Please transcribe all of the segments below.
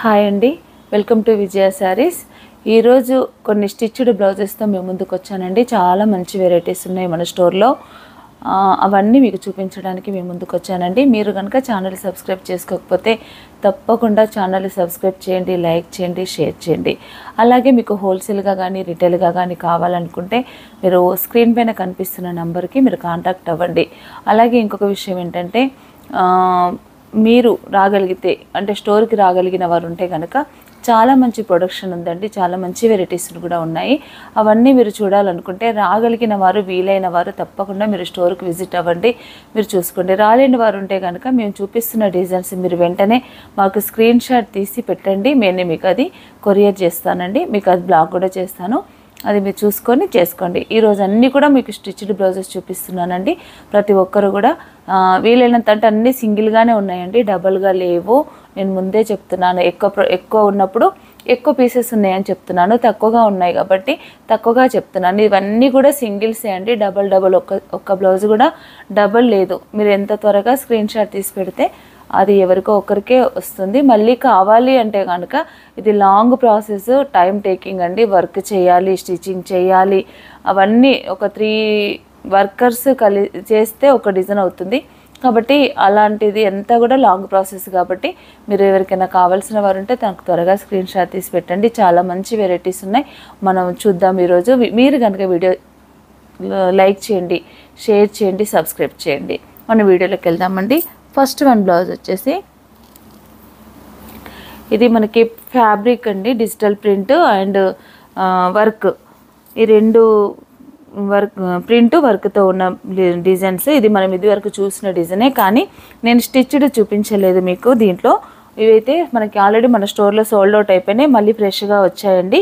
Hi అండి, welcome to విజయ శారీస్. ఈరోజు కొన్ని స్టిచ్డ్ బ్లౌజెస్తో మేము ముందుకు వచ్చానండి. చాలా మంచి వెరైటీస్ ఉన్నాయి మన స్టోర్లో. అవన్నీ మీకు చూపించడానికి మేము ముందుకు వచ్చానండి. మీరు కనుక ఛానల్ సబ్స్క్రైబ్ చేసుకోకపోతే తప్పకుండా ఛానల్ సబ్స్క్రైబ్ చేయండి, లైక్ చేయండి, షేర్ చేయండి. అలాగే మీకు హోల్సేల్గా కానీ రిటైల్గా కానీ కావాలనుకుంటే మీరు స్క్రీన్ పైన కనిపిస్తున్న నెంబర్కి మీరు కాంటాక్ట్ అవ్వండి. అలాగే ఇంకొక విషయం ఏంటంటే, మీరు రాగలిగితే అంటే స్టోర్కి రాగలిగిన వారు ఉంటే కనుక చాలా మంచి ప్రొడక్షన్ ఉందండి, చాలా మంచి వెరైటీస్ కూడా ఉన్నాయి. అవన్నీ మీరు చూడాలనుకుంటే రాగలిగిన వారు, వీలైన వారు తప్పకుండా మీరు స్టోర్కి విజిట్ అవ్వండి, మీరు చూసుకోండి. రాలేని వారు ఉంటే కనుక మేము చూపిస్తున్న డిజైన్స్ మీరు వెంటనే మాకు స్క్రీన్ షాట్ తీసి పెట్టండి, నేను మీకు అది కొరియర్ చేస్తానండి. మీకు అది బ్లాగ్ కూడా చేస్తాను, అది మీరు చూసుకొని చేసుకోండి. ఈరోజు అన్నీ కూడా మీకు స్టిచ్డ్ బ్లౌజెస్ చూపిస్తున్నానండి. ప్రతి ఒక్కరు కూడా వీలైనంత అంటే అన్నీ సింగిల్గానే ఉన్నాయండి, డబల్గా లేవు. నేను ముందే చెప్తున్నాను, ఎక్కువ ఉన్నప్పుడు ఎక్కువ పీసెస్ ఉన్నాయని చెప్తున్నాను, తక్కువగా ఉన్నాయి కాబట్టి తక్కువగా చెప్తున్నాను. ఇవన్నీ కూడా సింగిల్సే అండి, డబల్ ఒక్క బ్లౌజ్ కూడా డబల్ లేదు. మీరు ఎంత త్వరగా స్క్రీన్ షాట్ తీసి పెడితే అది ఎవరికో ఒకరికే వస్తుంది. మళ్ళీ కావాలి అంటే కనుక ఇది లాంగ్ ప్రాసెస్, టైం టేకింగ్ అండి. వర్క్ చేయాలి, స్టిచ్చింగ్ చేయాలి, అవన్నీ ఒక 3 వర్కర్స్ చేస్తే ఒక డిజైన్ అవుతుంది. కాబట్టి అలాంటిది ఎంత కూడా లాంగ్ ప్రాసెస్. కాబట్టి మీరు ఎవరికైనా కావాల్సిన వారు ఉంటే తనకు త్వరగా స్క్రీన్ షాట్ తీసి పెట్టండి. చాలా మంచి వెరైటీస్ ఉన్నాయి, మనం చూద్దాం ఈరోజు. మీరు కనుక వీడియో లైక్ చేయండి, షేర్ చేయండి, సబ్స్క్రైబ్ చేయండి. మన వీడియోలోకి వెళ్దామండి. ఫస్ట్ వన్ బ్లౌజ్ వచ్చేసి ఇది మనకి ఫ్యాబ్రిక్ అండి, డిజిటల్ ప్రింట్ అండ్ వర్క్, ఈ రెండు వర్క్తో ఉన్న డిజైన్స్. ఇది మనం ఇది వరకు చూసిన డిజైనే, కానీ నేను స్టిచ్డ్ చూపించలేదు మీకు దీంట్లో. ఇవైతే మనకి ఆల్రెడీ మన స్టోర్లో సోల్డ్ అవుట్ అయిపోయినాయి, మళ్ళీ ఫ్రెష్గా వచ్చాయండి.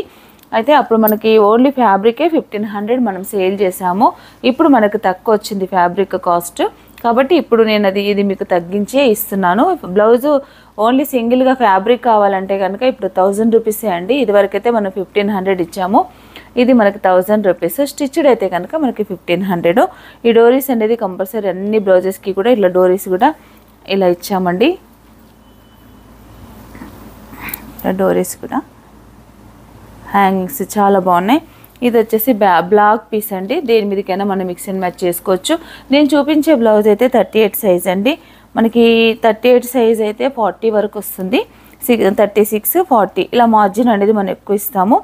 అయితే అప్పుడు మనకి ఓన్లీ ఫ్యాబ్రికే 1500 మనం సేల్ చేసాము. ఇప్పుడు మనకు తక్కువ వచ్చింది ఫ్యాబ్రిక్ కాస్ట్, కాబట్టి ఇప్పుడు నేను ఇది మీకు తగ్గించే ఇస్తున్నాను. బ్లౌజు ఓన్లీ సింగిల్గా ఫ్యాబ్రిక్ కావాలంటే కనుక ఇప్పుడు 1000 రూపీసే అండి. ఇదివరకైతే మనం 1500 ఇచ్చాము, ఇది మనకి 1000 రూపీస్. స్టిచ్డ్ అయితే కనుక మనకి 1500. ఈ డోరీస్ అనేది కంపల్సరీ అన్ని బ్లౌజెస్కి కూడా ఇలా డోరీస్ కూడా ఇలా ఇచ్చామండి. డోరీస్ కూడా హ్యాంగింగ్స్ చాలా బాగున్నాయి. ఇది వచ్చేసి బ్లాక్ పీస్ అండి, దేని మీదకైనా మనం మిక్స్ అండ్ మ్యాచ్ చేసుకోవచ్చు. నేను చూపించే బ్లౌజ్ అయితే 38 సైజ్ అండి. మనకి 38 సైజ్ అయితే 40 వరకు వస్తుంది. 36, 40 ఇలా మార్జిన్ అనేది మనం ఎక్కువ ఇస్తాము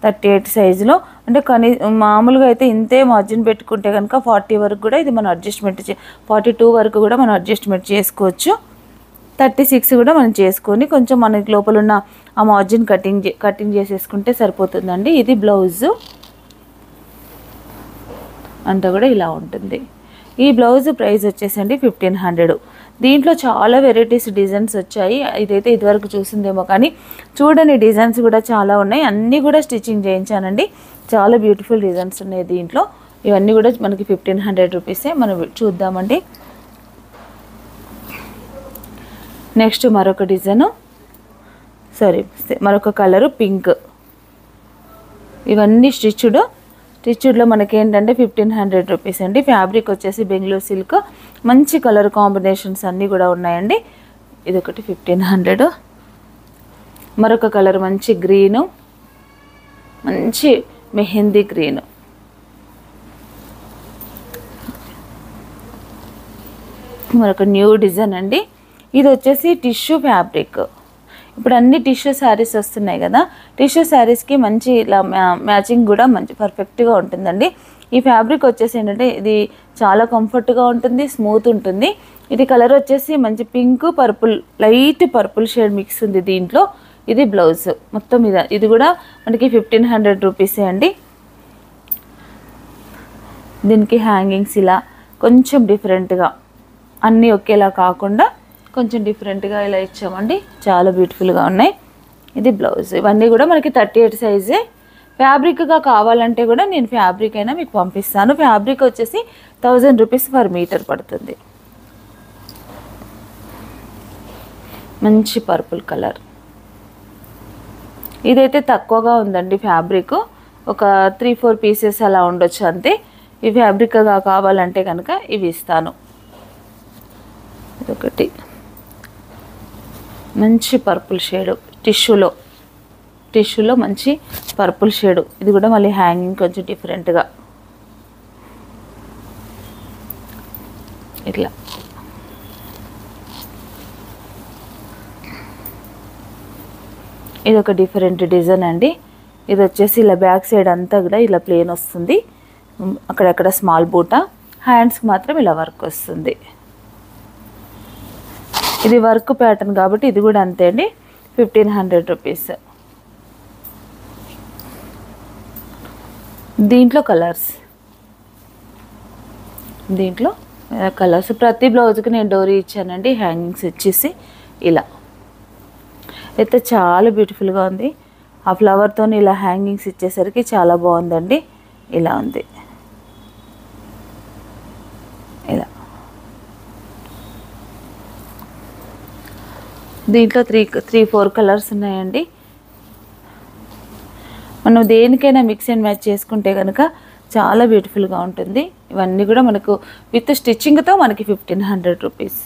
38 సైజులో. అంటే మామూలుగా అయితే ఇంతే మార్జిన్ పెట్టుకుంటే కనుక 40 వరకు కూడా ఇది మనం అడ్జస్ట్మెంట్ 42 వరకు కూడా మనం అడ్జస్ట్మెంట్ చేసుకోవచ్చు. 36 కూడా మనం చేసుకొని కొంచెం మనకి లోపల ఉన్న ఆ మార్జిన్ కటింగ్ చేసేసుకుంటే సరిపోతుందండి. ఇది బ్లౌజు అంతా కూడా ఇలా ఉంటుంది. ఈ బ్లౌజ్ ప్రైస్ వచ్చేసండి 1500. దీంట్లో చాలా వెరైటీస్ డిజైన్స్ వచ్చాయి. ఇదైతే ఇదివరకు చూసిందేమో కానీ చూడని డిజైన్స్ కూడా చాలా ఉన్నాయి. అన్నీ కూడా స్టిచ్చింగ్ చేయించానండి, చాలా బ్యూటిఫుల్ డిజైన్స్ ఉన్నాయి దీంట్లో. ఇవన్నీ కూడా మనకి 1500 రూపీసే. మనం చూద్దామండి. నెక్స్ట్ మరొక డిజైను, మరొక కలరు పింక్. ఇవన్నీ స్టిచ్డ్లో మనకి ఏంటంటే 1500 రూపీస్ అండి. ఫ్యాబ్రిక్ వచ్చేసి బెంగళూరు సిల్క్, మంచి కలర్ కాంబినేషన్స్ అన్నీ కూడా ఉన్నాయండి. ఇదొకటి 1500. మరొక కలర్ మంచి గ్రీను, మంచి మెహందీ గ్రీను. మరొక న్యూ డిజైన్ అండి. ఇది వచ్చేసి టిష్యూ ఫ్యాబ్రిక్. ఇప్పుడు అన్ని టిష్యూ శారీస్ వస్తున్నాయి కదా, టిష్యూ శారీస్కి మంచి ఇలా మ్యాచింగ్ కూడా మంచి పర్ఫెక్ట్గా ఉంటుందండి. ఈ ఫ్యాబ్రిక్ వచ్చేసి ఏంటంటే ఇది చాలా కంఫర్ట్గా ఉంటుంది, స్మూత్ ఉంటుంది. ఇది కలర్ వచ్చేసి మంచి pink purple, light purple shade mix ఉంది దీంట్లో. ఇది బ్లౌజ్ మొత్తం ఇది కూడా మనకి 1500 రూపీసే అండి. దీనికి హ్యాంగింగ్స్ ఇలా కొంచెం డిఫరెంట్గా, అన్నీ ఒకేలా కాకుండా కొంచెం డిఫరెంట్గా ఇలా ఇచ్చామండి, చాలా బ్యూటిఫుల్గా ఉన్నాయి. ఇది బ్లౌజ్. ఇవన్నీ కూడా మనకి 38 సైజే. ఫ్యాబ్రిక్గా కావాలంటే కూడా నేను ఫ్యాబ్రిక్ అయినా మీకు పంపిస్తాను. ఫ్యాబ్రిక్ వచ్చేసి 1000 రూపీస్ పర్ మీటర్ పడుతుంది. మంచి పర్పుల్ కలర్. ఇదైతే తక్కువగా ఉందండి ఫ్యాబ్రిక్, ఒక 3-4 పీసెస్ అలా ఉండొచ్చు అంతే. ఈ ఫ్యాబ్రిక్గా కావాలంటే కనుక ఇవి ఇస్తాను. ఇదొకటి మంచి పర్పుల్ షేడ్, టిష్యూలో మంచి పర్పుల్ షేడ్. ఇది కూడా మళ్ళీ హ్యాంగింగ్ కొంచెం డిఫరెంట్గా ఇట్లా. ఇది ఒక డిఫరెంట్ డిజైన్ అండి. ఇది వచ్చేసి ఇలా బ్యాక్ సైడ్ అంతా కూడా ఇలా ప్లేన్ వస్తుంది, అక్కడక్కడ స్మాల్ బూటా, హ్యాండ్స్కి మాత్రం ఇలా వర్క్ వస్తుంది. ఇది వర్క్ ప్యాటర్న్ కాబట్టి ఇది కూడా అంతే అండి, 1500 రూపీస్. దీంట్లో కలర్స్ ప్రతి బ్లౌజ్కి నేను డోరీ ఇచ్చానండి, హ్యాంగింగ్స్ ఇచ్చేసి ఇలా. అయితే చాలా బ్యూటిఫుల్గా ఉంది. ఆ ఫ్లవర్తో ఇలా హ్యాంగింగ్స్ ఇచ్చేసరికి చాలా బాగుందండి. ఇలా ఉంది, ఇలా. దీంట్లో 3-4 కలర్స్ ఉన్నాయండి. మనం దేనికైనా మిక్స్ అండ్ మ్యాచ్ చేసుకుంటే కనుక చాలా బ్యూటిఫుల్గా ఉంటుంది. ఇవన్నీ కూడా మనకు విత్ స్టిచ్చింగ్తో మనకి 1500 రూపీస్.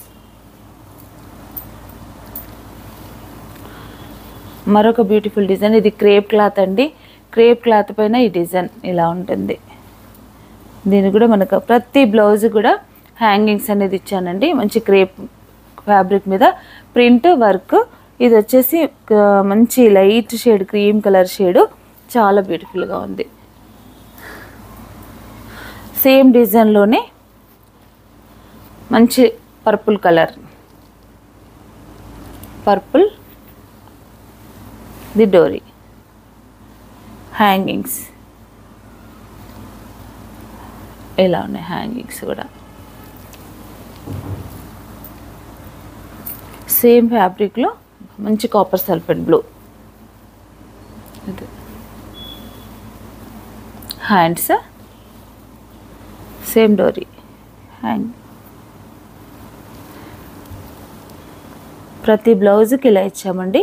మరొక బ్యూటిఫుల్ డిజైన్, ఇది క్రేప్ క్లాత్ అండి. క్రేప్ క్లాత్ పైన ఈ డిజైన్ ఇలా ఉంటుంది. దీన్ని కూడా మనకు ప్రతి బ్లౌజ్ కూడా హ్యాంగింగ్స్ అనేది ఇచ్చానండి. మంచి క్రేప్ ఫ్యాబ్రిక్ మీద ప్రింట్ వర్క్. ఇది వచ్చేసి మంచి light shade, cream colour shade, చాలా బ్యూటిఫుల్గా ఉంది. సేమ్ డిజైన్లోనే మంచి purple colour, the dori, hangings ఇలా ఉన్నాయి. హ్యాంగింగ్స్ కూడా సేమ్ ఫ్యాబ్రిక్లో మంచి copper sulphate blue. Hands same dori, hang. ప్రతి బ్లౌజ్కి ఇలా ఇచ్చామండి.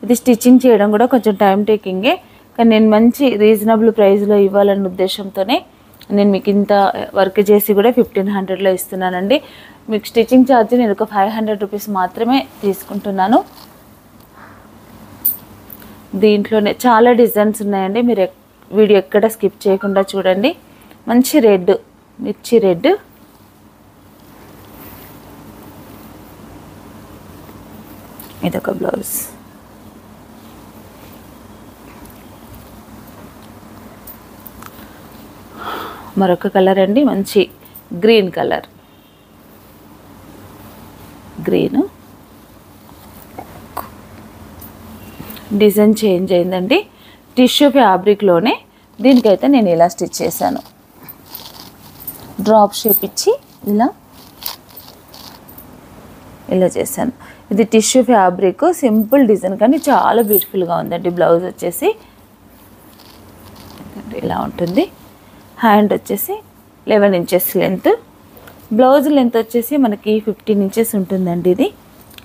ఇది స్టిచ్చింగ్ చేయడం కూడా కొంచెం టైం టేకింగే, కానీ నేను మంచి రీజనబుల్ ప్రైస్లో ఇవ్వాలన్న ఉద్దేశంతోనే నేను మీకు ఇంత వర్క్ చేసి కూడా 1500లో ఇస్తున్నానండి. మీకు స్టిచ్చింగ్ ఛార్జ్ నేను ఒక 500 రూపీస్ మాత్రమే తీసుకుంటున్నాను. దీంట్లోనే చాలా డిజైన్స్ ఉన్నాయండి, మీరు వీడియో ఎక్కడ స్కిప్ చేయకుండా చూడండి. మంచి రెడ్, మిర్చి రెడ్, ఇదొక బ్లౌజ్. మరొక కలర్ అండి, మంచి green colour, green. Design change అయిందండి, టిష్యూ ఫ్యాబ్రిక్లోనే. దీనికైతే నేను ఇలా స్టిచ్ చేశాను, డ్రాప్ షేప్ ఇచ్చి ఇలా చేశాను. ఇది టిష్యూ ఫ్యాబ్రిక్, సింపుల్ డిజైన్ కానీ చాలా బ్యూటిఫుల్గా ఉందండి. బ్లౌజ్ వచ్చేసి ఇలా ఉంటుంది. హ్యాండ్ వచ్చేసి 11 ఇంచెస్ లెంత్, బ్లౌజ్ లెంత్ వచ్చేసి మనకి 15 ఇంచెస్ ఉంటుందండి. ఇది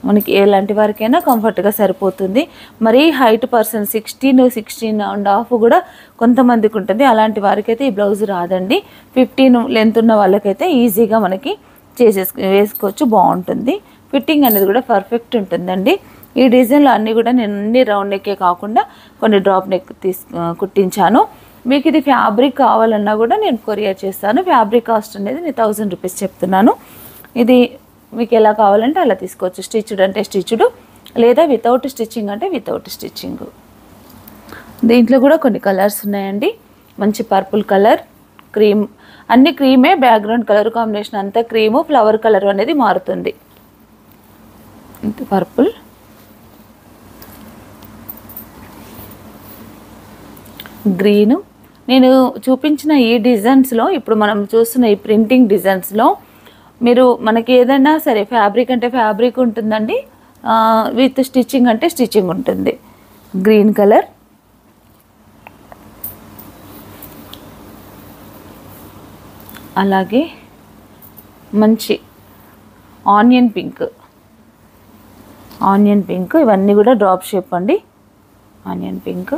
మనకి ఎలాంటి వారికైనా కంఫర్ట్గా సరిపోతుంది. మరీ హైట్ పర్సన్ 16.5 కూడా కొంతమందికి ఉంటుంది. అలాంటి వారికైతే ఈ బ్లౌజ్ రాదండి. 15 లెంత్ ఉన్న వాళ్ళకైతే ఈజీగా మనకి వేసుకోవచ్చు, బాగుంటుంది. ఫిట్టింగ్ అనేది కూడా పర్ఫెక్ట్ ఉంటుందండి. ఈ డిజైన్లో అన్నీ కూడా నేను అన్ని రౌండ్ నెక్కే కాకుండా కొన్ని డ్రాప్ నెక్ కుట్టించాను. మీకు ఇది ఫ్యాబ్రిక్ కావాలన్నా కూడా నేను కొరియర్ చేస్తాను. ఫ్యాబ్రిక్ కాస్ట్ అనేది నేను 1000 రూపీస్ చెప్తున్నాను. ఇది మీకు ఎలా కావాలంటే అలా తీసుకోవచ్చు. స్టిచ్డ్ అంటే స్టిచ్డ్, లేదా వితౌట్ స్టిచ్చింగ్ అంటే వితౌట్ స్టిచ్చింగ్. దీంట్లో కూడా కొన్ని కలర్స్ ఉన్నాయండి. మంచి పర్పుల్ కలర్, క్రీమ్, అన్ని క్రీమే. బ్యాక్గ్రౌండ్ కలర్ కాంబినేషన్ అంతా క్రీము, ఫ్లవర్ కలర్ అనేది మారుతుంది. Purple, green. నేను చూపించిన ఈ డిజైన్స్లో, ఇప్పుడు మనం చూస్తున్న ఈ ప్రింటింగ్ డిజైన్స్లో మీరు మనకి ఏదైనా సరే ఫ్యాబ్రిక్ అంటే ఫ్యాబ్రిక్ ఉంటుందండి, విత్ స్టిచ్చింగ్ అంటే స్టిచ్చింగ్ ఉంటుంది. గ్రీన్ కలర్, అలాగే మంచి ఆనియన్ పింక్, ఇవన్నీ కూడా డ్రాప్ షేప్ అండి. Onion pink.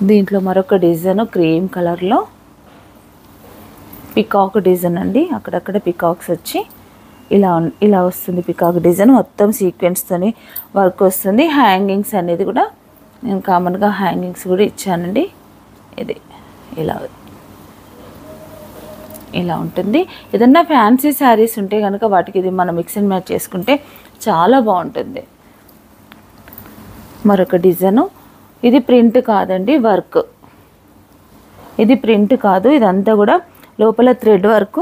దీంట్లో మరొక డిజైన్ క్రీమ్ కలర్లో పికాక్ డిజైన్ అండి. అక్కడక్కడ పికాక్స్ వచ్చి ఇలా వస్తుంది పికాక్ డిజైన్, మొత్తం సీక్వెన్స్తోని వర్క్ వస్తుంది. హ్యాంగింగ్స్ అనేది కూడా నేను కామన్గా హ్యాంగింగ్స్ కూడా ఇచ్చానండి. ఇది ఇలా ఉంటుంది. ఏదన్నా ఫ్యాన్సీ శారీస్ ఉంటే కనుక వాటికి ఇది మనం మిక్స్ అండ్ మ్యాచ్ చేసుకుంటే చాలా బాగుంటుంది. మరొక డిజైను, ఇది ప్రింట్ కాదండి, వర్క్. ఇది ప్రింట్ కాదు, ఇదంతా కూడా లోపల థ్రెడ్ వర్క్,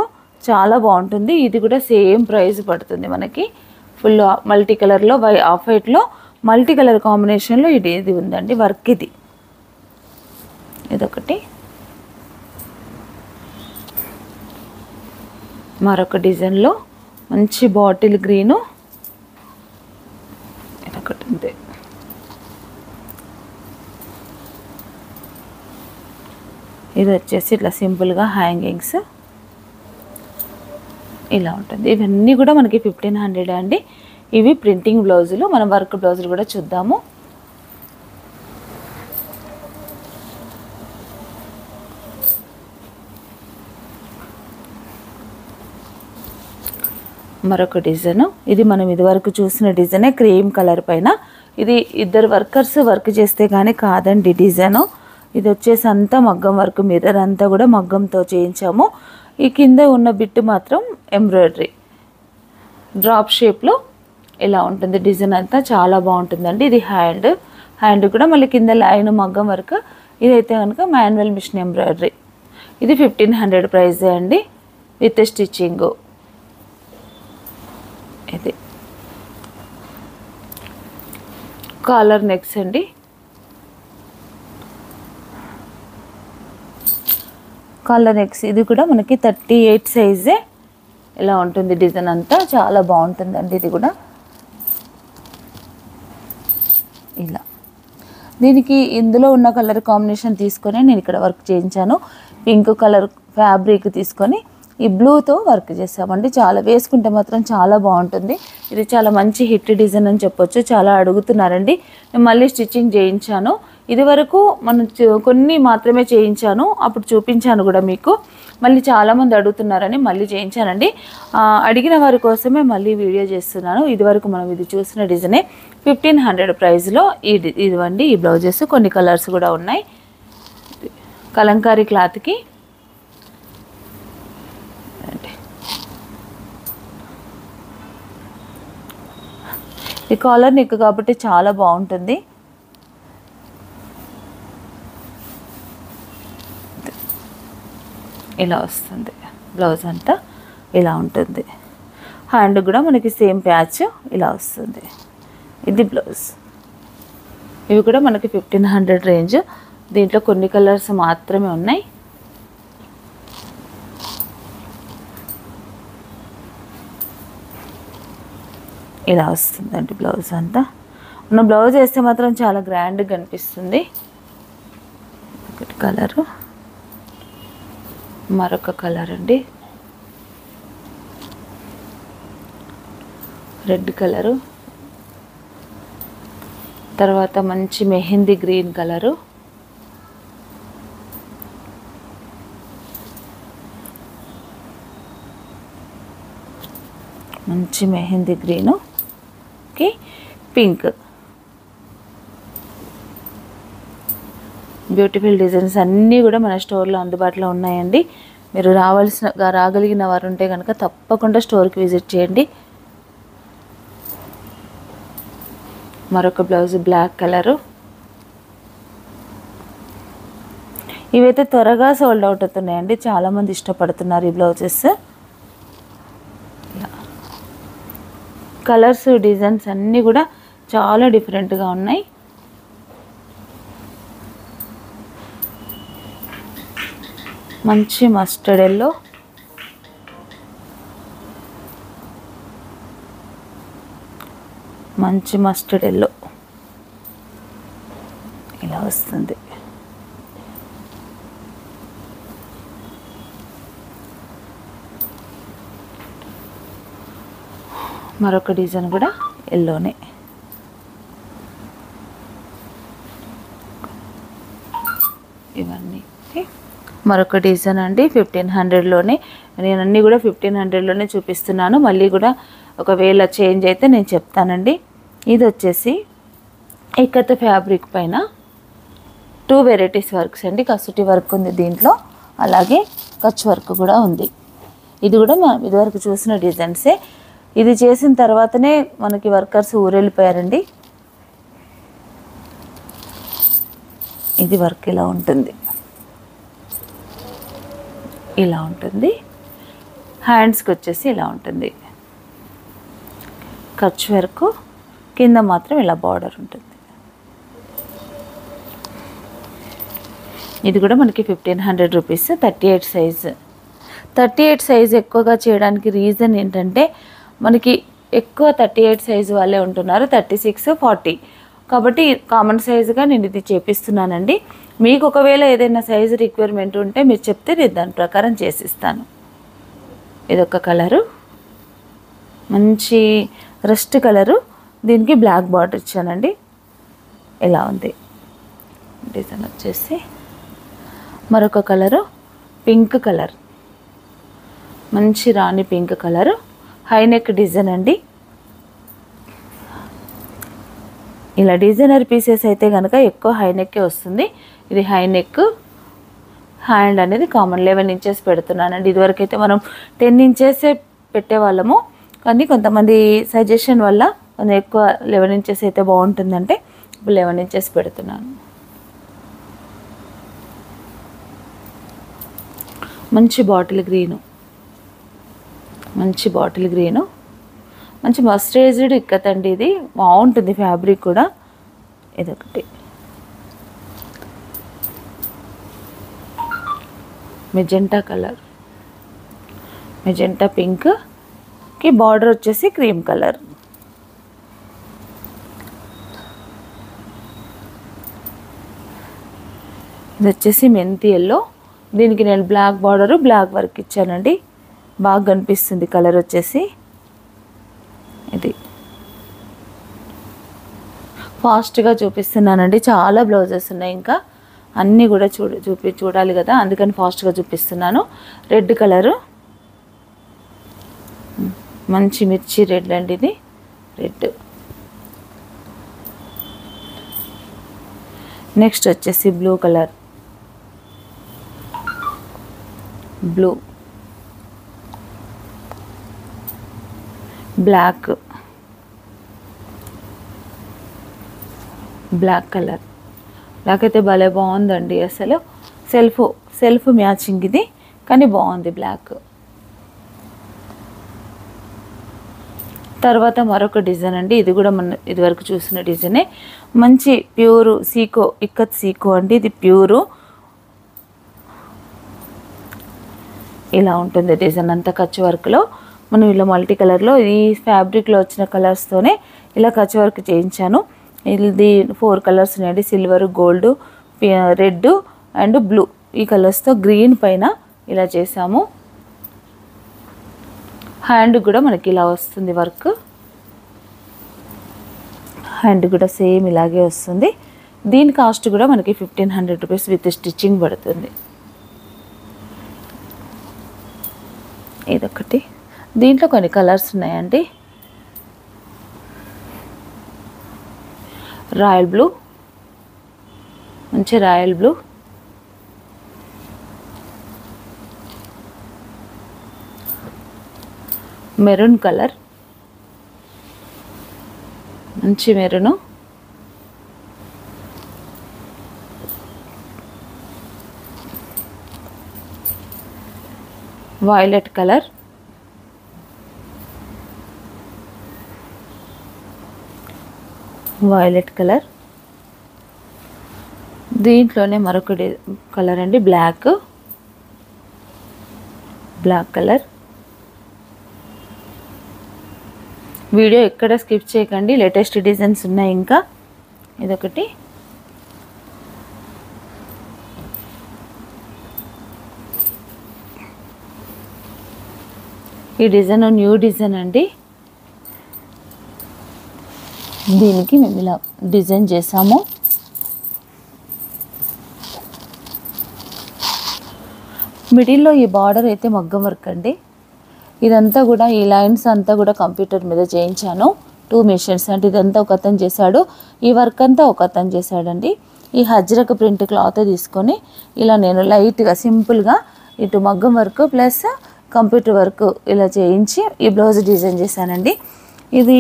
చాలా బాగుంటుంది. ఇది కూడా సేమ్ ప్రైస్ పడుతుంది మనకి. ఫుల్ మల్టీ కలర్లో ఆఫ్ వైట్లో మల్టీ కలర్ కాంబినేషన్లో ఇది ఉందండి వర్క్. ఇదొకటి. మరొక డిజైన్లో మంచి బాటిల్ గ్రీను, ఇదొకటి ఉంది. ఇది వచ్చేసి ఇట్లా సింపుల్గా హ్యాంగింగ్స్ ఇలా ఉంటుంది. ఇవన్నీ కూడా మనకి 1500 అండి. ఇవి ప్రింటింగ్ బ్లౌజులు. మనం వర్క్ బ్లౌజులు కూడా చూద్దాము. మరొక డిజైన్, ఇది మనం ఇదివరకు చూసిన డిజైనే, క్రీమ్ కలర్ పైన. ఇది ఇద్దరు వర్కర్స్ వర్క్ చేస్తే కానీ కాదండి డిజైను. ఇది వచ్చేసి అంతా మగ్గం వర్క్, మిర్రర్ అంతా కూడా మగ్గంతో చేయించాము. ఈ కింద ఉన్న బిట్ మాత్రం ఎంబ్రాయిడరీ డ్రాప్ షేప్లో ఇలా ఉంటుంది. డిజైన్ అంతా చాలా బాగుంటుందండి. ఇది హ్యాండ్ కూడా మళ్ళీ కింద లైన్ మగ్గం వర్క్. ఇదైతే కనుక మాన్యువల్ మిషన్ ఎంబ్రాయిడరీ. ఇది 1500 ప్రైజే అండి, విత్ స్టిచ్చింగ్. ఇది కాలర్ నెక్స్ అండి. కాలర్ నెక్స్, ఇది కూడా మనకి 38 సైజే ఇలా ఉంటుంది. డిజైన్ అంతా చాలా బాగుంటుందండి. ఇది కూడా ఇలా, దీనికి ఇందులో ఉన్న కలర్ కాంబినేషన్ తీసుకొని నేను ఇక్కడ వర్క్ చేయించాను. పింక్ కలర్ ఫ్యాబ్రిక్ తీసుకొని ఈ బ్లూతో వర్క్ చేసామండి. చాలా వేసుకుంటే మాత్రం చాలా బాగుంటుంది. ఇది చాలా మంచి హిట్ డిజైన్ అని చెప్పొచ్చు. చాలా అడుగుతున్నారండి. నేను మళ్ళీ స్టిచ్చింగ్ చేయించాను. ఇది వరకు కొన్ని మాత్రమే చేయించాను, అప్పుడు చూపించాను కూడా మీకు. మళ్ళీ చాలామంది అడుగుతున్నారని మళ్ళీ చేయించానండి. అడిగిన వారి కోసమే మళ్ళీ వీడియో చేస్తున్నాను. ఇదివరకు మనం ఇది చూసిన డిజైనే 1500 ప్రైస్లో ఇదివండి ఈ బ్లౌజెస్. కొన్ని కలర్స్ కూడా ఉన్నాయి. కలంకారీ క్లాత్కి ఈ కాలర్ నెక్ కాబట్టి చాలా బాగుంటుంది. ఇలా వస్తుంది బ్లౌజ్ అంతా, ఇలా ఉంటుంది. హ్యాండ్ కూడా మనకి సేమ్ ప్యాచ్ ఇలా వస్తుంది. ఇది బ్లౌజ్. ఇవి కూడా మనకి 1500 రేంజ్. దీంట్లో కొన్ని కలర్స్ మాత్రమే ఉన్నాయి. ఇలా వస్తుందండి బ్లౌజ్ అంతా. మన బ్లౌజ్ వేస్తే మాత్రం చాలా గ్రాండ్గా కనిపిస్తుంది. ఒకటి కలరు, మరొక కలర్ అండి రెడ్ కలరు, తర్వాత మంచి మెహందీ గ్రీన్ కలరు, మంచి mehndi green, okay, pink. Beautiful designs అన్నీ కూడా మన స్టోర్లో అందుబాటులో ఉన్నాయండి. మీరు రాగలిగిన వారు ఉంటే కనుక తప్పకుండా స్టోర్కి విజిట్ చేయండి. మరొక బ్లౌజ్ బ్లాక్ కలరు. ఇవైతే త్వరగా సోల్డ్ అవుట్ అవుతున్నాయండి. చాలామంది ఇష్టపడుతున్నారు ఈ బ్లౌజెస్. కలర్స్ డిజైన్స్ అన్నీ కూడా చాలా డిఫరెంట్గా ఉన్నాయి. మంచి మస్టర్డ్ ఎల్లో, మంచి మస్టర్డ్ ఎల్లో ఇలా వస్తుంది. మరొక డిజైన్ కూడా ఎల్లోనే. ఇవన్నీ మరొక డిజైన్ అండి 1500లోనే. నేను అన్నీ కూడా 1500లోనే చూపిస్తున్నాను. మళ్ళీ కూడా ఒకవేళ చేంజ్ అయితే నేను చెప్తానండి. ఇది వచ్చేసి ఇక్కత్ ఫ్యాబ్రిక్ పైన 2 వెరైటీస్ వర్క్స్ అండి. కసూటి వర్క్ ఉంది దీంట్లో, అలాగే కచ్ వర్క్ కూడా ఉంది. ఇది కూడా మనం ఇదివరకు చూసిన డిజైన్సే. ఇది చేసిన తర్వాతనే మనకి వర్కర్స్ ఊరెళ్ళిపోయారండి. ఇది వర్క్ ఇలా ఉంటుంది, ఇలా ఉంటుంది. హ్యాండ్స్కి వచ్చేసి ఇలా ఉంటుంది కచ్ వర్క్, కింద మాత్రం ఇలా బార్డర్ ఉంటుంది. ఇది కూడా మనకి 1500 రూపీస్. 38 సైజు. 38 సైజు ఎక్కువగా చేయడానికి రీజన్ ఏంటంటే మనకి ఎక్కువ 38 సైజు వాళ్ళే ఉంటున్నారు, 36, 40. కాబట్టి కామన్ సైజుగా నేను ఇది చేపిస్తున్నానండి. మీకు ఒకవేళ ఏదైనా సైజు రిక్వైర్మెంట్ ఉంటే మీరు చెప్తే నేను దాని ప్రకారం చేసిస్తాను. ఇదొక కలరు, మంచి రస్ట్ కలరు. దీనికి బ్లాక్ బార్డర్ ఇచ్చానండి. ఇలా ఉంది డిజైన్ వచ్చేసి. మరొక కలరు పింక్ కలర్, మంచి రాణి పింక్ కలరు. హైనెక్ డిజైన్ అండి. ఇలా డిజైనర్ పీసెస్ అయితే కనుక ఎక్కువ హైనెక్కే వస్తుంది. ఇది హైనెక్. హ్యాండ్ అనేది కామన్ 11 ఇంచెస్ పెడుతున్నానండి. ఇదివరకు అయితే మనం 10 ఇంచెసే పెట్టేవాళ్ళము, కానీ కొంతమంది సజెషన్ వల్ల మనం ఎక్కువ 11 ఇంచెస్ అయితే బాగుంటుందంటే ఇప్పుడు 11 ఇంచెస్ పెడుతున్నాను. మంచి బాటిల్ గ్రీను, మంచి బాటిల్ గ్రీను, మంచి మస్టరైజ్డ్ ఇక్కత్ అండి. ఇది బాగుంటుంది ఫ్యాబ్రిక్ కూడా. ఇదొకటి మెజెంటా కలర్, మెజెంటా పింక్కి బార్డర్ వచ్చేసి క్రీమ్ కలర్. ఇది వచ్చేసి మెంతి ఎల్లో. దీనికి నేను బ్లాక్ బార్డరు బ్లాక్ వర్క్ ఇచ్చానండి, బాగా కనిపిస్తుంది కలర్ వచ్చేసి. ఇది ఫాస్ట్గా చూపిస్తున్నానండి, చాలా బ్లౌజెస్ ఉన్నాయి, ఇంకా అన్నీ కూడా చూడాలి కదా, అందుకని ఫాస్ట్గా చూపిస్తున్నాను. రెడ్ కలరు, మంచి మిర్చి రెడ్ అండి ఇది, రెడ్. నెక్స్ట్ వచ్చేసి blue colour, blue, black, black colour. Black అయితే భలే బాగుందండి అసలు. సెల్ఫ్ మ్యాచింగ్ ఇది, కానీ బాగుంది బ్లాక్. తర్వాత మరొక డిజైన్ అండి. ఇది కూడా మన ఇదివరకు చూసిన డిజైనే. మంచి ప్యూరు సీకో, ఇక్కత్ సీకో అండి. ఇది ప్యూరు. ఇలా ఉంటుంది డిజైన్ అంతా కచ్ వర్క్లో. మనం ఇలా మల్టీ కలర్లో ఈ ఫ్యాబ్రిక్లో వచ్చిన కలర్స్తోనే ఇలా కచ్ వర్క్ చేయించాను. ఇది 4 కలర్స్ ఉన్నాయండి, silver, gold, red and blue. ఈ కలర్స్తో గ్రీన్ పైన ఇలా చేసాము. హ్యాండ్ కూడా మనకి ఇలా వస్తుంది వర్క్. హ్యాండ్ కూడా సేమ్ ఇలాగే వస్తుంది. దీని కాస్ట్ కూడా మనకి 1500 రూపీస్ విత్ స్టిచ్చింగ్ పడుతుంది. ఇదొకటి. దీంట్లో కొన్ని కలర్స్ ఉన్నాయండి. రాయల్ బ్లూ, మంచి రాయల్ బ్లూ, మెరూన్ కలర్, మంచి maroon, violet colour, violet colour. దీంట్లోనే మరొక కలర్ అండి, బ్లాక్, బ్లాక్ కలర్. వీడియో ఎక్కడ స్కిప్ చేయకండి, లేటెస్ట్ డిజైన్స్ ఉన్నాయి ఇంకా. ఇదొకటి. ఈ డిజైన్ న్యూ డిజైన్ అండి. దీనికి మేము ఇలా డిజైన్ చేసాము. మిడిల్లో ఈ బార్డర్ అయితే మగ్గం వర్క్ అండి. ఇదంతా కూడా ఈ లైన్స్ అంతా కూడా కంప్యూటర్ మీద చేయించాను. 2 మెషిన్స్ అంటే ఇదంతా ఒక అతను చేశాడు, ఈ వర్క్ అంతా ఒక అతను చేశాడండి. ఈ హజ్రక్ ప్రింట్ క్లాత్ తీసుకొని ఇలా నేను లైట్గా సింపుల్గా ఇటు మగ్గం వర్క్ ప్లస్ కంప్యూటర్ వర్క్ ఇలా చేయించి ఈ బ్లౌజ్ డిజైన్ చేశానండి. ఇది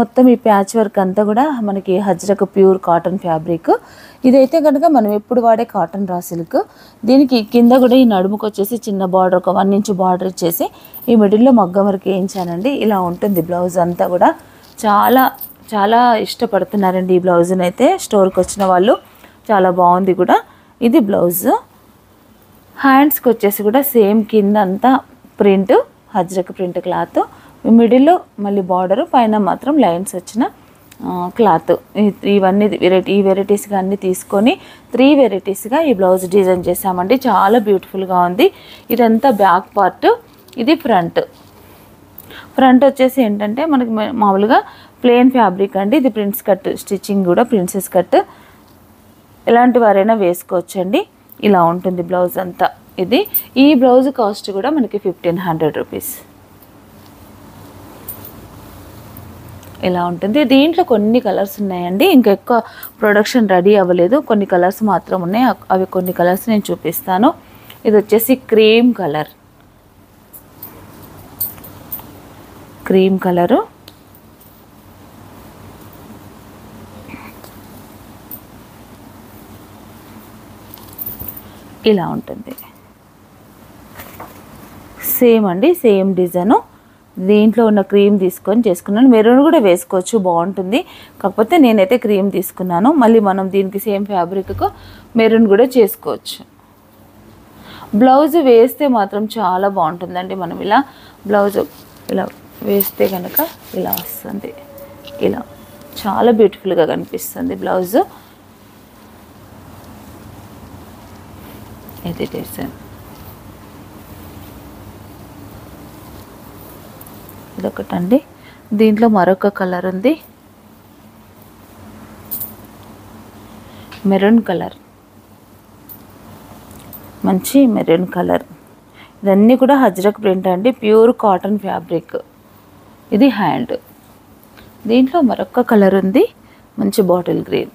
మొత్తం ఈ ప్యాచ్ వర్క్ అంతా కూడా మనకి హజ్రక్ ప్యూర్ కాటన్ ఫ్యాబ్రిక్. ఇదైతే కనుక మనం ఎప్పుడు వాడే కాటన్ రా సిల్క్. దీనికి కింద కూడా ఈ నడుముకు వచ్చేసి చిన్న బార్డర్, ఒక 1 ఇంచ్ బార్డర్ ఇచ్చేసి ఈ మిడిల్లో మగ్గం వర్క్ వేయించానండి. ఇలా ఉంటుంది బ్లౌజ్ అంతా కూడా. చాలా చాలా ఇష్టపడుతున్నారండి ఈ బ్లౌజ్ని అయితే స్టోర్కి వచ్చిన వాళ్ళు. చాలా బాగుంది కూడా. ఇది బ్లౌజ్. హ్యాండ్స్కి వచ్చేసి కూడా సేమ్ కింద అంతా ప్రింట్, హజ్రక్ ప్రింట్ క్లాత్, మిడిల్లో మళ్ళీ బార్డరు, పైన మాత్రం లైన్స్ వచ్చిన క్లాత్. ఇవన్నీ ఈ వెరైటీస్గా అన్నీ తీసుకొని 3 వెరైటీస్గా ఈ బ్లౌజ్ డిజైన్ చేసామండి. చాలా బ్యూటిఫుల్గా ఉంది. ఇదంతా బ్యాక్ పార్ట్, ఇది ఫ్రంట్. ఫ్రంట్ వచ్చేసి ఏంటంటే మనకి మామూలుగా ప్లెయిన్ ఫ్యాబ్రిక్ అండి. ఇది ప్రిన్స్ కట్ స్టిచ్చింగ్ కూడా ప్రిన్సెస్ కట్, ఎలాంటి వారైనా వేసుకోవచ్చండి. ఇలా ఉంటుంది బ్లౌజ్ అంతా. ఈ బ్లౌజ్ కాస్ట్ కూడా మనకి 1500 రూపీస్. ఇలా ఉంటుంది. దీంట్లో కొన్ని కలర్స్ ఉన్నాయండి, ఇంకా ఎక్కువ ప్రొడక్షన్ రెడీ అవ్వలేదు, కొన్ని కలర్స్ మాత్రం ఉన్నాయి. అవి కొన్ని కలర్స్ నేను చూపిస్తాను. ఇది వచ్చేసి క్రీమ్ కలరు, ఇలా ఉంటుంది. సేమ్ అండి, సేమ్ డిజైను. దీంట్లో ఉన్న క్రీమ్ తీసుకొని చేసుకున్నాను. మెరూన్ కూడా వేసుకోవచ్చు, బాగుంటుంది. కాకపోతే నేనైతే క్రీమ్ తీసుకున్నాను. మళ్ళీ మనం దీనికి సేమ్ ఫ్యాబ్రిక్కు మెరూన్ కూడా చేసుకోవచ్చు. బ్లౌజ్ వేస్తే మాత్రం చాలా బాగుంటుందండి. మనం ఇలా బ్లౌజ్ ఇలా వేస్తే కనుక ఇలా వస్తుంది. ఇలా చాలా బ్యూటిఫుల్గా కనిపిస్తుంది బ్లౌజ్. ఇది డిజైన్. ఇదొకటండి. దీంట్లో మరొక కలర్ ఉంది, మెరూన్ కలర్, మంచి మెరూన్ కలర్. ఇదన్నీ కూడా హజ్రక్ ప్రింట్ అండి, ప్యూర్ కాటన్ ఫ్యాబ్రిక్. ఇది హ్యాండ్. దీంట్లో మరొక కలర్ ఉంది, మంచి బాటిల్ గ్రీన్.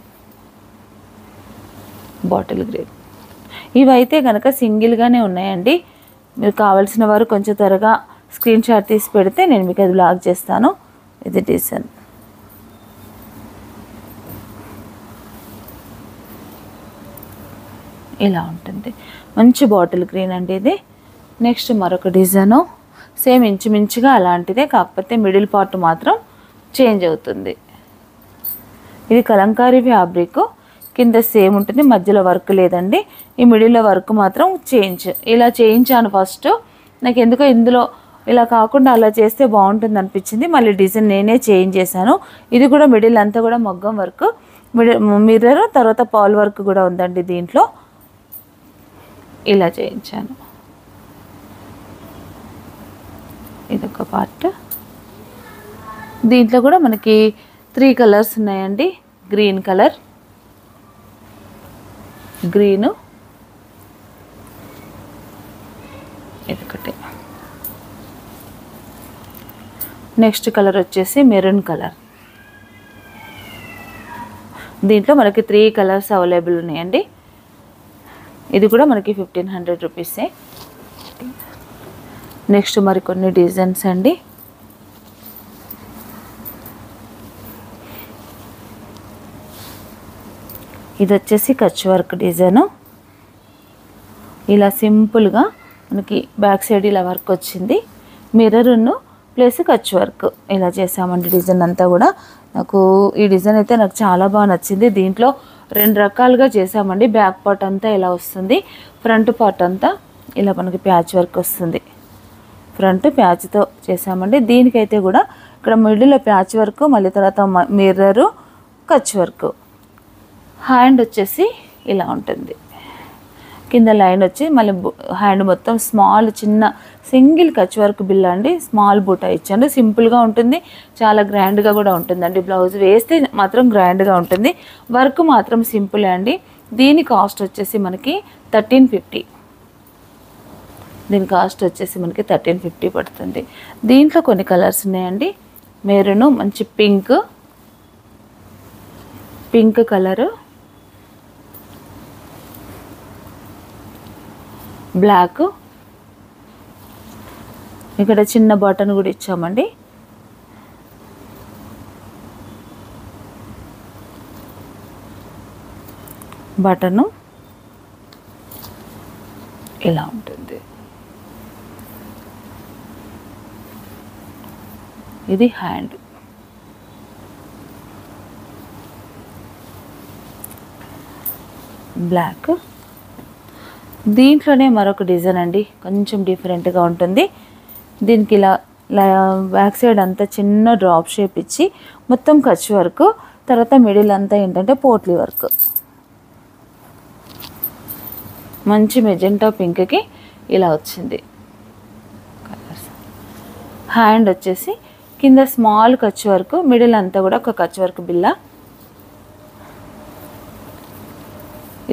ఇవైతే కనుక సింగిల్గానే ఉన్నాయండి. మీరు కావాల్సిన వారు కొంచెం త్వరగా స్క్రీన్ షాట్ తీసి పెడితే నేను మీకు అది బ్లాక్ చేస్తాను. ఇది డిజైన్. ఇలా ఉంటుంది. మంచి బాటిల్ గ్రీన్ అండి ఇది. నెక్స్ట్ మరొక డిజైను, సేమ్ ఇంచుమించుగా అలాంటిదే, కాకపోతే మిడిల్ పార్ట్ మాత్రం చేంజ్ అవుతుంది. ఇది కలంకారీ ఫ్యాబ్రిక్, కింద సేమ్ ఉంటుంది, మధ్యలో వర్క్ లేదండి. ఈ మిడిల్లో వర్క్ మాత్రం ఇలా చేయించాను ఫస్ట్. నాకు ఎందుకో ఇందులో ఇలా కాకుండా అలా చేస్తే బాగుంటుంది అనిపించింది. మళ్ళీ డిజైన్ నేనే చేంజ్ చేశాను. ఇది కూడా మిడిల్ అంతా కూడా మగ్గం వర్క్, మిర్రర్, తర్వాత పాల్ వర్క్ కూడా ఉందండి దీంట్లో. ఇలా చేయించాను. ఇదొక పార్ట్. దీంట్లో కూడా మనకి 3 కలర్స్ ఉన్నాయండి. గ్రీన్ కలర్, గ్రీను, ఇదొకటి. నెక్స్ట్ కలర్ వచ్చేసి మెరూన్ కలర్. దీంట్లో మనకి 3 కలర్స్ అవైలబుల్ ఉన్నాయండి. ఇది కూడా మనకి 1500 రూపీసే. నెక్స్ట్ మరికొన్ని డిజైన్స్ అండి. ఇది వచ్చేసి కచ్ వర్క్ డిజైను. ఇలా సింపుల్గా మనకి బ్యాక్ సైడ్ ఇలా వర్క్ వచ్చింది, మిర్రర్ను ప్లస్ కచ్ వర్క్ ఇలా చేసామండి. డిజైన్ అంతా కూడా నాకు ఈ డిజైన్ అయితే నాకు చాలా బాగా నచ్చింది. దీంట్లో 2 రకాలుగా చేసామండి. బ్యాక్ పార్ట్ అంతా ఇలా వస్తుంది, ఫ్రంట్ పార్ట్ అంతా ఇలా మనకి ప్యాచ్ వర్క్ వస్తుంది. ఫ్రంట్ ప్యాచ్తో చేసామండి. దీనికైతే కూడా ఇక్కడ మిడిల్లో ప్యాచ్ వర్క్, మళ్ళీ తర్వాత మిర్రరు, కచ్ వర్క్. హ్యాండ్ వచ్చేసి ఇలా ఉంటుంది, కింద లైన్ వచ్చి మళ్ళీ హ్యాండ్ మొత్తం స్మాల్ చిన్న సింగిల్ కచ్ వర్క్ బిల్ అండి. స్మాల్ బూటా ఇచ్చాను. సింపుల్గా ఉంటుంది, చాలా గ్రాండ్గా కూడా ఉంటుందండి. బ్లౌజ్ వేస్తే మాత్రం గ్రాండ్గా ఉంటుంది, వర్క్ మాత్రం సింపుల్ అండి. దీని కాస్ట్ వచ్చేసి మనకి 1350. దీని కాస్ట్ వచ్చేసి మనకి 1350 పడుతుంది. దీంట్లో కొన్ని కలర్స్ ఉన్నాయండి. మెరూన్, మంచి పింక్ కలరు, బ్లాక్, ఇక్కడ చిన్న బటన్ కూడా ఇచ్చామండి. బటను ఇలా ఉంటుంది. ఇది హ్యాండ్. బ్లాక్. దీంట్లోనే మరొక డిజైన్ అండి, కొంచెం డిఫరెంట్గా ఉంటుంది. దీనికి ఇలా బ్యాక్ సైడ్ అంతా చిన్న డ్రాప్ షేప్ ఇచ్చి మొత్తం కచ్ వర్క్, తర్వాత మిడిల్ అంతా ఏంటంటే పోట్లీ వర్క్. మంచి మెజెంటా పింక్కి ఇలా వచ్చింది కలర్స్. హ్యాండ్ వచ్చేసి కింద స్మాల్ కచ్ వర్క్, మిడిల్ అంతా కూడా ఒక కచ్ వర్క్ బిల్ల.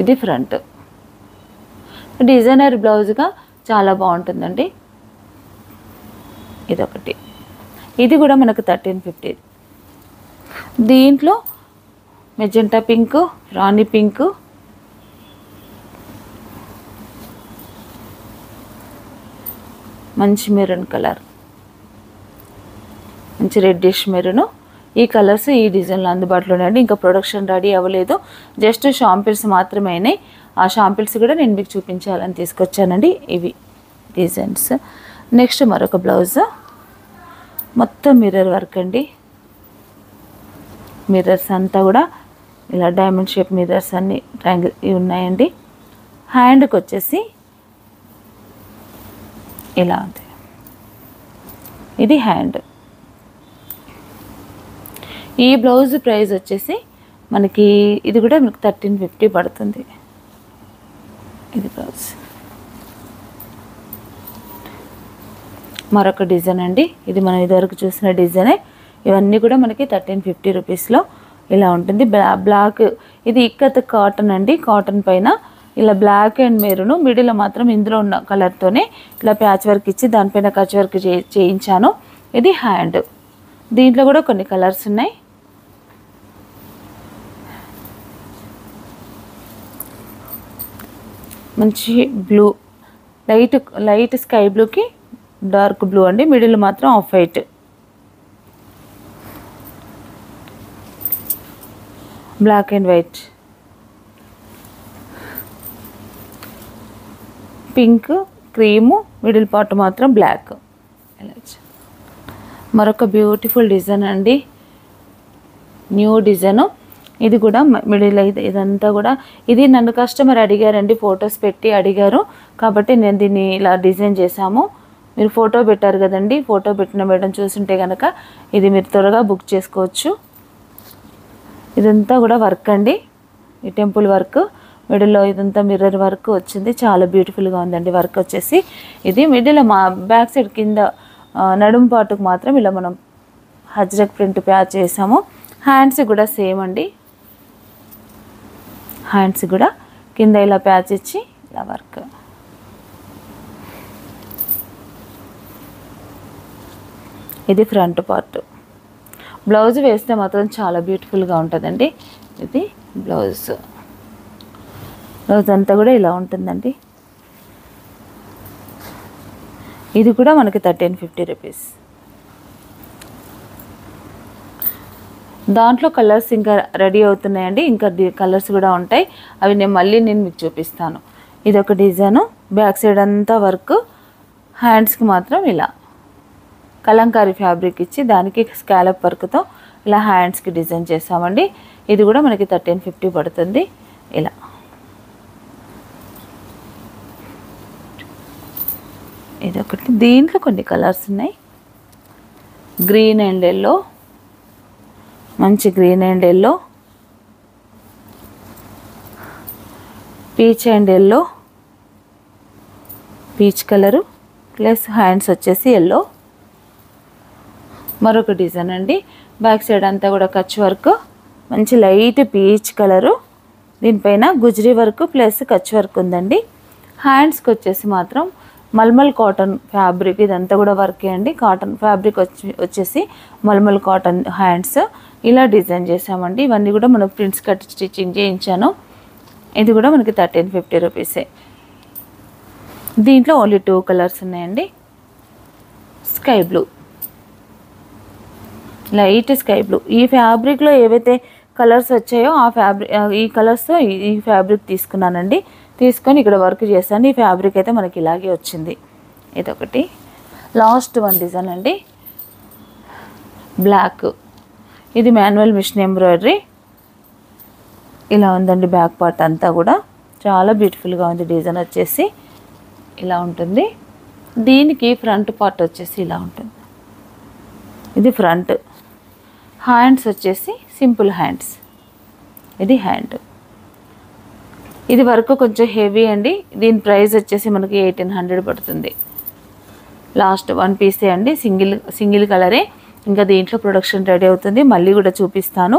ఇది ఫ్రంట్. డిజైనర్ బ్లౌజ్గా చాలా బాగుంటుందండి. ఇదొకటి. ఇది కూడా మనకు 1350. దీంట్లో మెజెంటా పింక్, రాణి పింక్, మంచి మెరూన్ కలర్, మంచి రెడ్డిష్ మెరూన్. ఈ కలర్స్ ఈ డిజైన్లో అందుబాటులో ఉన్నాయండి. ఇంకా ప్రొడక్షన్ రెడీ అవ్వలేదు, జస్ట్ షాంపిల్స్ మాత్రమే అయినాయి. ఆ షాంపిల్స్ కూడా నేను మీకు చూపించాలని తీసుకొచ్చానండి. ఇవి డిజైన్స్. నెక్స్ట్ మరొక బ్లౌజ్, మొత్తం మిర్రర్ వర్క్ అండి. మిర్రర్స్ అంతా కూడా ఇలా డైమండ్ షేప్ మిర్రర్స్ అన్ని ట్రయాంగిల్ ఇవి ఉన్నాయండి. హ్యాండ్కి వచ్చేసి ఇలా ఉంది. ఇది హ్యాండ్. ఈ బ్లౌజ్ ప్రైస్ వచ్చేసి మనకి ఇది కూడా మనకి 1350 పడుతుంది. ఇది బ్లౌజ్. మరొక డిజైన్ అండి, ఇది మనం ఇదివరకు చూసిన డిజైనే. ఇవన్నీ కూడా మనకి 1350 రూపీస్లో ఇలా ఉంటుంది. బ్లాక్, ఇది ఇక్కత్ కాటన్ అండి. కాటన్ పైన ఇలా బ్లాక్ అండ్ మెరూన్, మిడిల్లో మాత్రం ఇందులో ఉన్న కలర్తోనే ఇలా ప్యాచ్ వర్క్ ఇచ్చి దానిపైన కచ్ వర్క్ చేయించాను. ఇది హ్యాండ్. దీంట్లో కూడా కొన్ని కలర్స్ ఉన్నాయి. మంచి బ్లూ, లైట్ స్కై బ్లూకి డార్క్ బ్లూ అండి. మిడిల్ మాత్రం off white. Black and white, pink, cream, middle part మాత్రం బ్లాక్. మరొక బ్యూటిఫుల్ డిజైన్ అండి, న్యూ డిజైను. ఇది కూడా మిడిల్ అయితే ఇదంతా కూడా ఇది నన్ను కస్టమర్ అడిగారండి, ఫొటోస్ పెట్టి అడిగారు కాబట్టి నేను దీన్ని ఇలా డిజైన్ చేశాము. మీరు ఫోటో పెట్టారు కదండి, ఫోటో పెట్టిన మేడం చూసుంటే కనుక ఇది మీరు త్వరగా బుక్ చేసుకోవచ్చు. ఇదంతా కూడా వర్క్ అండి, ఈ టెంపుల్ వర్క్. మిడిల్లో ఇదంతా మిర్రర్ వర్క్ వచ్చింది, చాలా బ్యూటిఫుల్గా ఉందండి వర్క్ వచ్చేసి. ఇది మిడిల్ మా బ్యాక్ సైడ్ కింద నడుము పాటుకు మాత్రం ఇలా మనం హజ్రక్ ప్రింట్ ప్యాచ్ చేసాము. హ్యాండ్స్ కూడా సేమ్ అండి, హ్యాండ్స్ కూడా కింద ఇలా ప్యాచ్ ఇచ్చి ఇలా వర్క్. ఇది ఫ్రంట్ పార్ట్. బ్లౌజ్ వేస్తే మాత్రం చాలా బ్యూటిఫుల్గా ఉంటుందండి. ఇది బ్లౌజ్. బ్లౌజ్ అంతా కూడా ఇలా ఉంటుందండి. ఇది కూడా మనకి 1350 రూపీస్. దాంట్లో కలర్స్ ఇంకా రెడీ అవుతున్నాయండి, ఇంకా కలర్స్ కూడా ఉంటాయి. అవి నేను మీకు చూపిస్తాను. ఇది ఒక డిజైను, బ్యాక్ సైడ్ అంతా వర్క్, హ్యాండ్స్కి మాత్రం ఇలా కలంకారీ ఫ్యాబ్రిక్ ఇచ్చి దానికి స్కాలప్ వర్క్తో ఇలా హ్యాండ్స్కి డిజైన్ చేసామండి. ఇది కూడా మనకి 1350 పడుతుంది. ఇలా ఇదొకటి. దీంట్లో కొన్ని కలర్స్ ఉన్నాయి, గ్రీన్ అండ్ ఎల్లో, మంచి green and yellow, peach and yellow, peach colour plus hands వచ్చేసి ఎల్లో. మరొక డిజైన్ అండి, బ్యాక్ సైడ్ అంతా కూడా కచ్ వర్క్, మంచి లైట్ పీచ్ కలరు, దీనిపైన గుజరీ వర్క్ ప్లస్ కచ్ వర్క్ ఉందండి. హ్యాండ్స్కి వచ్చేసి మాత్రం మల్మల్ కాటన్ ఫ్యాబ్రిక్, ఇదంతా కూడా వర్కే అండి. కాటన్ ఫ్యాబ్రిక్ వచ్చేసి మల్మల్ కాటన్ హ్యాండ్స్ ఇలా డిజైన్ చేసామండి. ఇవన్నీ కూడా మనం ప్రింట్స్ కట్ స్టిచ్చింగ్ చేయించాను. ఇది కూడా మనకి 1350 రూపీసే. దీంట్లో ఓన్లీ 2 కలర్స్ ఉన్నాయండి. Sky blue, light sky blue. ఈ ఫ్యాబ్రిక్లో ఏవైతే కలర్స్ వచ్చాయో ఆ ఫ్యాబ్రిక్, ఈ కలర్స్తో ఈ ఫ్యాబ్రిక్ తీసుకున్నానండి. తీసుకొని ఇక్కడ వర్క్ చేశాను. ఈ ఫ్యాబ్రిక్ అయితే మనకి ఇలాగే వచ్చింది. ఇదొకటి. లాస్ట్ వన్ డిజైన్ అండి, బ్లాక్. ఇది మాన్యువల్ మిషన్ ఎంబ్రాయిడరీ. ఇలా ఉందండి బ్యాక్ పార్ట్ అంతా కూడా. చాలా బ్యూటిఫుల్గా ఉంది. డిజైన్ వచ్చేసి ఇలా ఉంటుంది. దీనికి ఫ్రంట్ పార్ట్ వచ్చేసి ఇలా ఉంటుంది. ఇది ఫ్రంట్. హ్యాండ్స్ వచ్చేసి సింపుల్ హ్యాండ్స్. ఇది హ్యాండ్. ఇది వర్క్ కొంచెం హెవీ అండి. దీని ప్రైస్ వచ్చేసి మనకి 1800 పడుతుంది. లాస్ట్ వన్ పీసే అండి, సింగిల్ కలరే. ఇంకా దీంట్లో ప్రొడక్షన్ రెడీ అవుతుంది, మళ్ళీ కూడా చూపిస్తాను.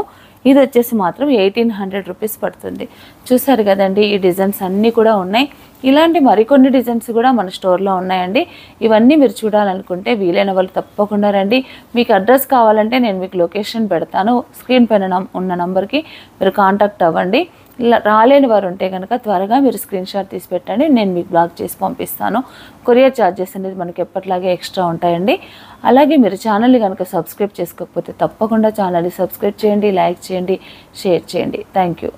ఇది వచ్చేసి మాత్రం 1800 రూపీస్ పడుతుంది. చూసారు కదండి, ఈ డిజైన్స్ అన్నీ కూడా ఉన్నాయి. ఇలాంటి మరికొన్ని డిజైన్స్ కూడా మన స్టోర్లో ఉన్నాయండి. ఇవన్నీ మీరు చూడాలనుకుంటే వీలైన వాళ్ళు తప్పకుండా రండి. మీకు అడ్రస్ కావాలంటే నేను మీకు లొకేషన్ పెడతాను. స్క్రీన్ పైన ఉన్న నంబర్కి మీరు కాంటాక్ట్ అవ్వండి. ఇలా రాలేని వారు ఉంటే కనుక త్వరగా మీరు స్క్రీన్ షాట్ తీసి పెట్టండి, నేను మీకు బ్లాక్ చేసి పంపిస్తాను. కొరియర్ ఛార్జెస్ అనేది మనకి ఎప్పటిలాగే ఎక్స్ట్రా ఉంటాయండి. అలాగే మీరు ఛానల్ని కనుక సబ్స్క్రైబ్ చేసుకోకపోతే తప్పకుండా ఛానల్ని సబ్స్క్రైబ్ చేయండి, లైక్ చేయండి, షేర్ చేయండి. Thank you.